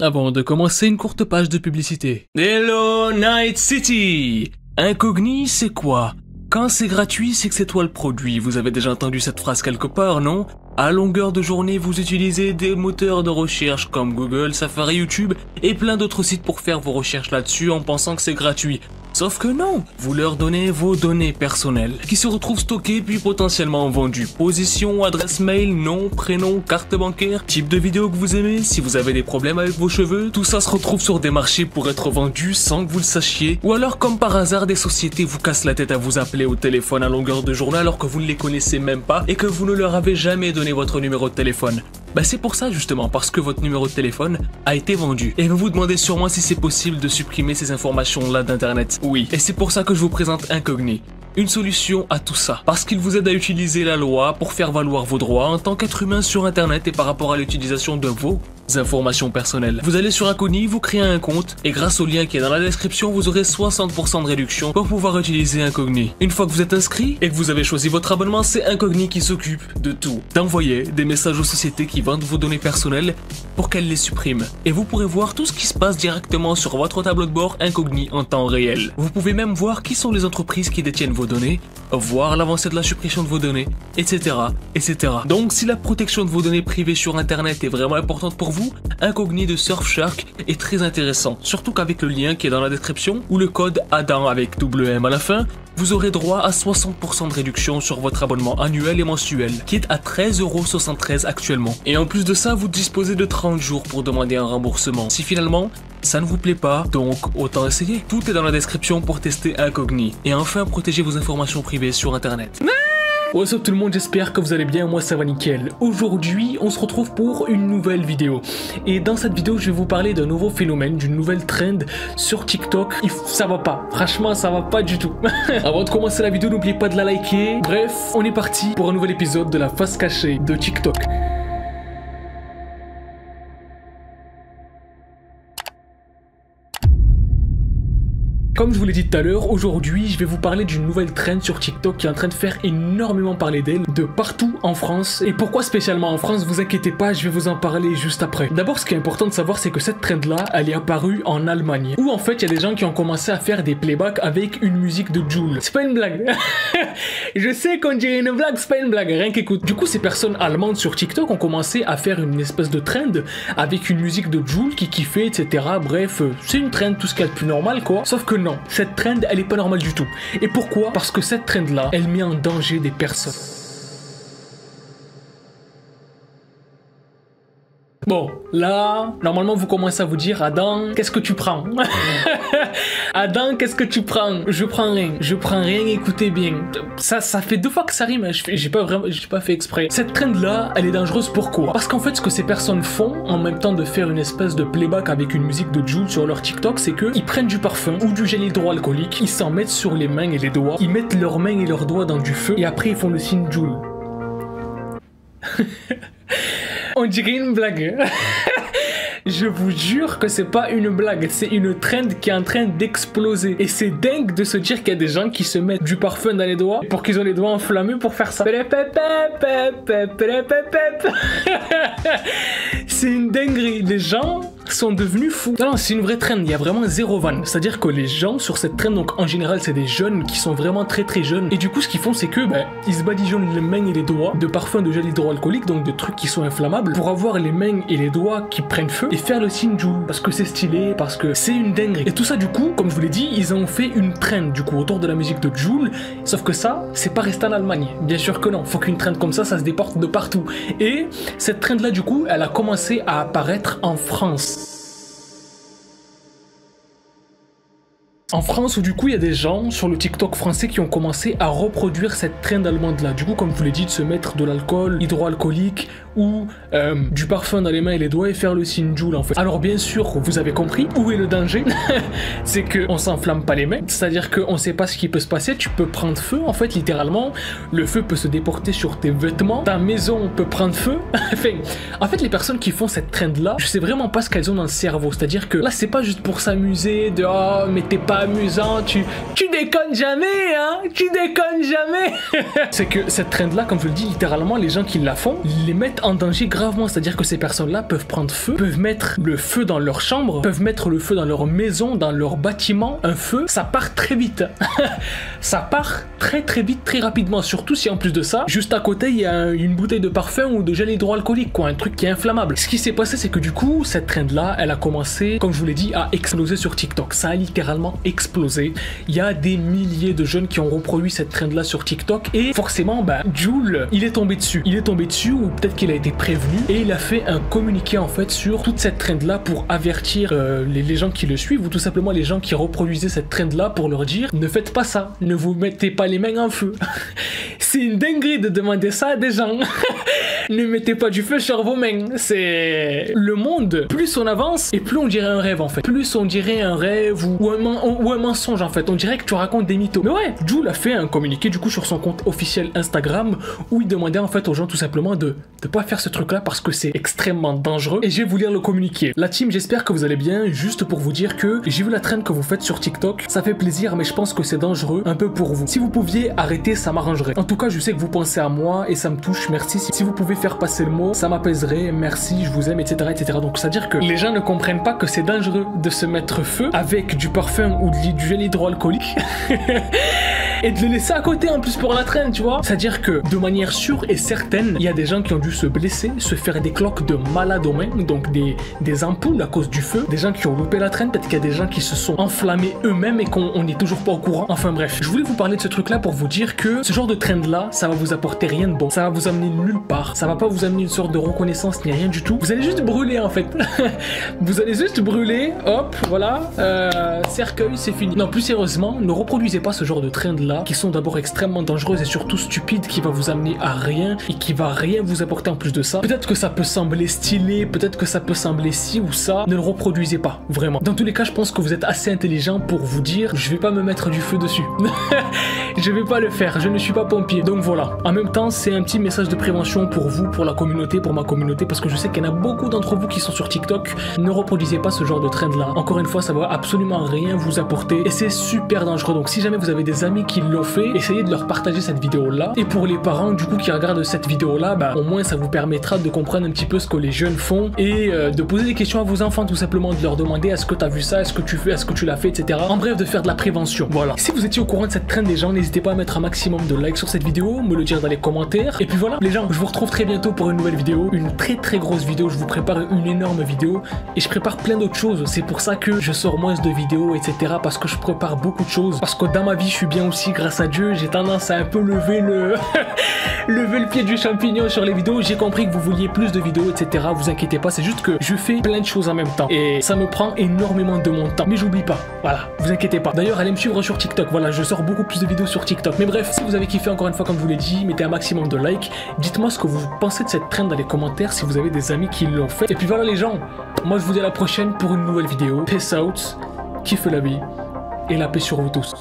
Avant de commencer, une courte page de publicité. Hello Night City! Incogni, c'est quoi? Quand c'est gratuit, c'est que c'est toi le produit. Vous avez déjà entendu cette phrase quelque part, non? À longueur de journée, vous utilisez des moteurs de recherche comme Google, Safari, YouTube et plein d'autres sites pour faire vos recherches là-dessus en pensant que c'est gratuit. Sauf que non, vous leur donnez vos données personnelles qui se retrouvent stockées puis potentiellement vendues. Position, adresse mail, nom, prénom, carte bancaire, type de vidéo que vous aimez, si vous avez des problèmes avec vos cheveux, tout ça se retrouve sur des marchés pour être vendu sans que vous le sachiez. Ou alors comme par hasard, des sociétés vous cassent la tête à vous appeler au téléphone à longueur de journée alors que vous ne les connaissez même pas et que vous ne leur avez jamais donné votre numéro de téléphone. Bah c'est pour ça justement, parce que votre numéro de téléphone a été vendu. Et vous vous demandez sûrement si c'est possible de supprimer ces informations-là d'internet. Oui, et c'est pour ça que je vous présente Incogni. Une solution à tout ça, parce qu'il vous aide à utiliser la loi pour faire valoir vos droits en tant qu'être humain sur internet et par rapport à l'utilisation de vos informations personnelles. Vous allez sur Incogni, vous créez un compte et grâce au lien qui est dans la description, vous aurez 60% de réduction pour pouvoir utiliser Incogni. Une fois que vous êtes inscrit et que vous avez choisi votre abonnement, c'est Incogni qui s'occupe de tout. D'envoyer des messages aux sociétés qui vendent vos données personnelles pour qu'elles les suppriment. Et vous pourrez voir tout ce qui se passe directement sur votre tableau de bord Incogni en temps réel. Vous pouvez même voir qui sont les entreprises qui détiennent vos données, voir l'avancée de la suppression de vos données, etc., etc. Donc si la protection de vos données privées sur internet est vraiment importante pour vous, Incogni de Surfshark est très intéressant, surtout qu'avec le lien qui est dans la description ou le code ADAM avec WM à la fin, vous aurez droit à 60% de réduction sur votre abonnement annuel et mensuel, qui est à 13,73€ actuellement. Et en plus de ça, vous disposez de 30 jours pour demander un remboursement. Si finalement, ça ne vous plaît pas, donc autant essayer. Tout est dans la description pour tester Incogni. Et enfin, protégez vos informations privées sur internet. What's up tout le monde, j'espère que vous allez bien, moi ça va nickel. Aujourd'hui, on se retrouve pour une nouvelle vidéo. Et dans cette vidéo, je vais vous parler d'un nouveau phénomène, d'une nouvelle trend sur TikTok. Ça va pas, franchement ça va pas du tout. Avant de commencer la vidéo, n'oubliez pas de la liker. Bref, on est parti pour un nouvel épisode de la face cachée de TikTok. Comme je vous l'ai dit tout à l'heure, aujourd'hui je vais vous parler d'une nouvelle trend sur TikTok qui est en train de faire énormément parler d'elle de partout en France. Et pourquoi spécialement en France, vous inquiétez pas, je vais vous en parler juste après. D'abord, ce qui est important de savoir, c'est que cette trend là, elle est apparue en Allemagne, où en fait il y a des gens qui ont commencé à faire des playbacks avec une musique de Jul. C'est pas une blague. Je sais qu'on dirait une blague, c'est pas une blague, rien qu'écoute. Du coup, ces personnes allemandes sur TikTok ont commencé à faire une espèce de trend avec une musique de Jul qui kiffait, etc. Bref, c'est une trend, tout ce qu'il y a de plus normal quoi. Sauf que non, cette trend elle est pas normale du tout. Et pourquoi? Parce que cette trend là, elle met en danger des personnes. Bon, là, normalement vous commencez à vous dire, Adam, qu'est-ce que tu prends? Adam, qu'est-ce que tu prends? Je prends rien, écoutez bien. Ça fait 2 fois que ça rime, j'ai pas fait exprès. Cette trend là, elle est dangereuse, pourquoi? Parce qu'en fait, ce que ces personnes font, en même temps de faire une espèce de playback avec une musique de Jul sur leur TikTok, c'est que ils prennent du parfum ou du gel hydroalcoolique, ils s'en mettent sur les mains et les doigts, ils mettent leurs mains et leurs doigts dans du feu, et après ils font le signe Jul. On dirait une blague. Je vous jure que c'est pas une blague, c'est une trend qui est en train d'exploser. Et c'est dingue de se dire qu'il y a des gens qui se mettent du parfum dans les doigts pour qu'ils ont les doigts enflammés pour faire ça. C'est une dinguerie, les gens sont devenus fous. Non, c'est une vraie trend, il y a vraiment zéro van. C'est-à-dire que les gens sur cette trend, donc en général c'est des jeunes qui sont vraiment très jeunes. Et du coup ce qu'ils font c'est que ils se badigeonnent les mains et les doigts de parfums de gel hydroalcoolique, donc de trucs qui sont inflammables, pour avoir les mains et les doigts qui prennent feu et faire le signe Jul. Parce que c'est stylé, parce que c'est une dinguerie. Et tout ça du coup, comme je vous l'ai dit, ils ont fait une trend du coup autour de la musique de Jul. Sauf que ça, c'est pas resté en Allemagne. Bien sûr que non, faut qu'une trend comme ça se déporte de partout. Et cette trend là du coup, elle a commencé à apparaître en France. En France, où du coup il y a des gens sur le TikTok français qui ont commencé à reproduire cette trend allemande là. Du coup, comme je vous l'ai dit, de se mettre de l'alcool hydroalcoolique ou du parfum dans les mains et les doigts et faire le signe Jul en fait. Alors bien sûr, vous avez compris où est le danger. C'est que on s'enflamme pas les mains, c'est-à-dire qu'on sait pas ce qui peut se passer. Tu peux prendre feu en fait, littéralement. Le feu peut se déporter sur tes vêtements, ta maison peut prendre feu. Enfin, en fait, les personnes qui font cette trend là, je sais vraiment pas ce qu'elles ont dans le cerveau. C'est-à-dire que là, c'est pas juste pour s'amuser de oh mais t'es pas pas amusant, tu déconnes jamais, hein, tu déconnes jamais. C'est que cette trend-là, comme je le dis, littéralement, les gens qui la font, les mettent en danger gravement. C'est-à-dire que ces personnes-là peuvent prendre feu, peuvent mettre le feu dans leur chambre, peuvent mettre le feu dans leur maison, dans leur bâtiment. Un feu, ça part très vite. Ça part très vite, très rapidement. Surtout si en plus de ça, juste à côté, il y a une bouteille de parfum ou de gel hydroalcoolique, quoi, un truc qui est inflammable. Ce qui s'est passé, c'est que du coup, cette trend-là, elle a commencé, comme je vous l'ai dit, à exploser sur TikTok. Ça a littéralement explosé. Il y a des milliers de jeunes qui ont reproduit cette trend-là sur TikTok et forcément, bah, Jul, il est tombé dessus. Il est tombé dessus ou peut-être qu'il a été prévenu et il a fait un communiqué en fait sur toute cette trend-là pour avertir les gens qui le suivent ou tout simplement les gens qui reproduisaient cette trend-là pour leur dire ne faites pas ça, ne vous mettez pas les mains en feu. C'est une dinguerie de demander ça à des gens. Ne mettez pas du feu sur vos mains. C'est le monde. Plus on avance et plus on dirait un rêve en fait. Plus on dirait un rêve ou un mensonge en fait. On dirait que tu racontes des mythos. Mais ouais, Jul a fait un communiqué du coup sur son compte officiel Instagram où il demandait en fait aux gens tout simplement de pas faire ce truc là parce que c'est extrêmement dangereux. Et je vais vous lire le communiqué. La team, j'espère que vous allez bien. Juste pour vous dire que j'ai vu la trend que vous faites sur TikTok. Ça fait plaisir mais je pense que c'est dangereux un peu pour vous. Si vous pouviez arrêter, ça m'arrangerait. En tout cas, je sais que vous pensez à moi et ça me touche. Merci. Si vous pouvez faire passer le mot, ça m'apaiserait, merci, je vous aime, etc. etc. Donc c'est à dire que les gens ne comprennent pas que c'est dangereux de se mettre feu avec du parfum ou du gel hydroalcoolique et de le laisser à côté en plus pour la traîne, tu vois. C'est-à-dire que de manière sûre et certaine, il y a des gens qui ont dû se blesser, se faire des cloques de malade aux mains, donc des ampoules à cause du feu, des gens qui ont loupé la traîne, peut-être qu'il y a des gens qui se sont enflammés eux-mêmes et qu'on n'est toujours pas au courant. Enfin bref, je voulais vous parler de ce truc là pour vous dire que ce genre de trend là, ça va vous apporter rien de bon, ça va vous amener nulle part, ça va pas vous amener une sorte de reconnaissance ni rien du tout, vous allez juste brûler en fait. Vous allez juste brûler, hop, voilà, cercueil, c'est fini. Non, plus sérieusement, ne reproduisez pas ce genre de trend là qui sont d'abord extrêmement dangereuses et surtout stupides, qui va vous amener à rien et qui va rien vous apporter en plus de ça. Peut-être que ça peut sembler stylé, peut-être que ça peut sembler ci ou ça, ne le reproduisez pas, vraiment. Dans tous les cas, je pense que vous êtes assez intelligent pour vous dire je vais pas me mettre du feu dessus. Je vais pas le faire, je ne suis pas pompier. Donc voilà, en même temps, c'est un petit message de prévention pour vous, pour la communauté, pour ma communauté, parce que je sais qu'il y en a beaucoup d'entre vous qui sont sur TikTok. Ne reproduisez pas ce genre de trend là. Encore une fois, ça va absolument rien vous apporter et c'est super dangereux. Donc si jamais vous avez des amis qui l'ont fait, essayez de leur partager cette vidéo là. Et pour les parents du coup qui regardent cette vidéo là, bah au moins ça vous permettra de comprendre un petit peu ce que les jeunes font et de poser des questions à vos enfants, tout simplement de leur demander est-ce que tu as vu ça, est-ce que tu fais, est-ce que tu l'as fait, etc. En bref, de faire de la prévention. Voilà. Si vous étiez au courant de cette trend des gens, n'hésitez pas à mettre un maximum de likes sur cette vidéo, me le dire dans les commentaires. Et puis voilà les gens, je vous retrouve très bientôt pour une nouvelle vidéo, une très grosse vidéo. Je vous prépare une énorme vidéo et je prépare plein d'autres choses. C'est pour ça que je sors moins de vidéos, etc. Parce que je prépare beaucoup de choses, parce que dans ma vie je suis bien aussi grâce à Dieu. J'ai tendance à un peu lever le lever le pied du champignon sur les vidéos. J'ai compris que vous vouliez plus de vidéos, etc. Vous inquiétez pas, c'est juste que je fais plein de choses en même temps et ça me prend énormément de mon temps, mais j'oublie pas, voilà, vous inquiétez pas. D'ailleurs, allez me suivre sur TikTok, voilà, je sors beaucoup plus de vidéos sur TikTok. Mais bref, si vous avez kiffé, encore une fois comme je vous l'ai dit, mettez un maximum de likes, dites-moi ce que vous pensez de cette trend dans les commentaires si vous avez des amis qui l'ont fait. Et puis voilà les gens, moi je vous dis à la prochaine pour une nouvelle vidéo. Peace out, kiffe la vie et la paix sur vous tous.